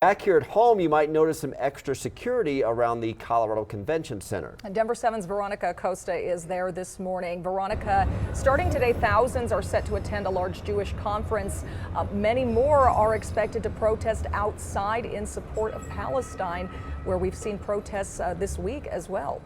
Back here at home, you might notice some extra security around the Colorado Convention Center. And Denver 7's Veronica Acosta is there this morning. Veronica, starting today, thousands are set to attend a large Jewish conference. Many more are expected to protest outside in support of Palestine, where we've seen protests this week as well.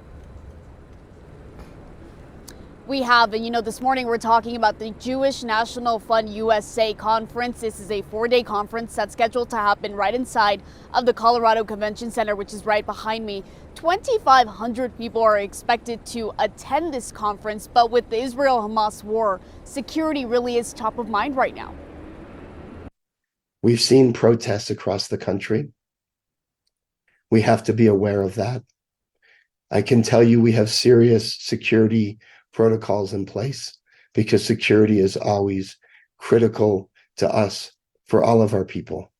We have, and this morning we're talking about the Jewish National Fund USA conference. This is a 4-day conference that's scheduled to happen right inside of the Colorado Convention Center, which is right behind me. 2,500 people are expected to attend this conference, but with the Israel-Hamas war, security really is top of mind right now. We've seen protests across the country. We have to be aware of that. I can tell you we have serious security protocols in place because security is always critical to us for all of our people.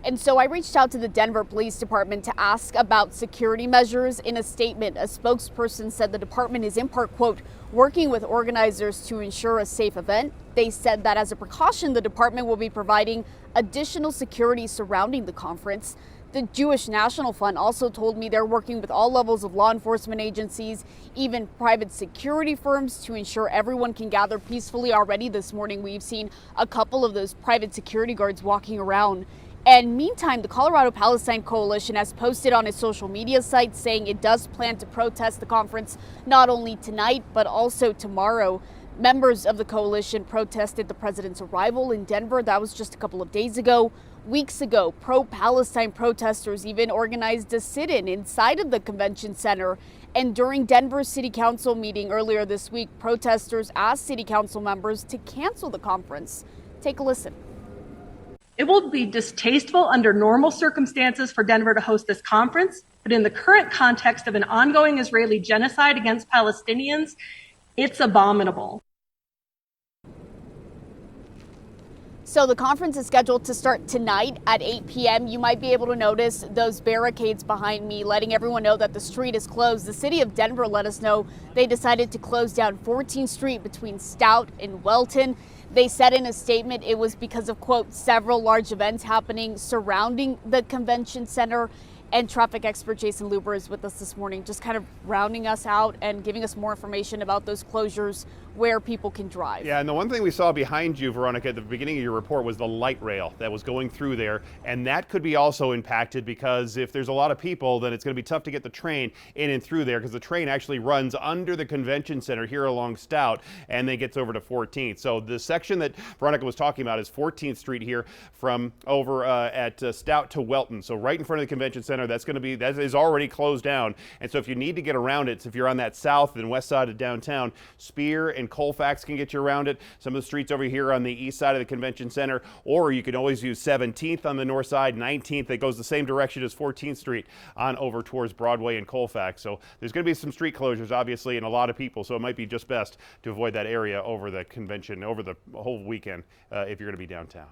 And so I reached out to the Denver Police Department to ask about security measures. In a statement, a spokesperson said the department is in part, quote, working with organizers to ensure a safe event. They said that as a precaution, the department will be providing additional security surrounding the conference. The Jewish National Fund also told me they're working with all levels of law enforcement agencies, even private security firms, to ensure everyone can gather peacefully. Already this morning, we've seen a couple of those private security guards walking around. And meantime, the Colorado Palestine Coalition has posted on its social media site saying it does plan to protest the conference not only tonight, but also tomorrow. Members of the coalition protested the president's arrival in Denver. That was just a couple of days ago. Weeks ago, pro-Palestine protesters even organized a sit-in inside of the convention center. And during Denver's city council meeting earlier this week, protesters asked city council members to cancel the conference. Take a listen. It will be distasteful under normal circumstances for Denver to host this conference, but in the current context of an ongoing Israeli genocide against Palestinians, it's abominable. So the conference is scheduled to start tonight at 8 p.m. You might be able to notice those barricades behind me, letting everyone know that the street is closed. The city of Denver let us know they decided to close down 14th Street between Stout and Welton. They said in a statement it was because of, quote, several large events happening surrounding the convention center. And traffic expert Jason Luber is with us this morning, just kind of rounding us out and giving us more information about those closures where people can drive. Yeah, and the one thing we saw behind you, Veronica, at the beginning of your report was the light rail that was going through there. And that could be also impacted because if there's a lot of people, then it's going to be tough to get the train in and through there because the train actually runs under the convention center here along Stout and then gets over to 14th. So the section that Veronica was talking about is 14th Street here from over at Stout to Welton. So right in front of the convention center. That is already closed down. And so if you need to get around it, so if you're on that south and west side of downtown, Spear and Colfax can get you around it. Some of the streets over here on the east side of the convention center, or you can always use 17th on the north side, 19th that goes the same direction as 14th Street on over towards Broadway and Colfax. So there's going to be some street closures, obviously, and a lot of people. So it might be just best to avoid that area over the convention, over the whole weekend if you're going to be downtown.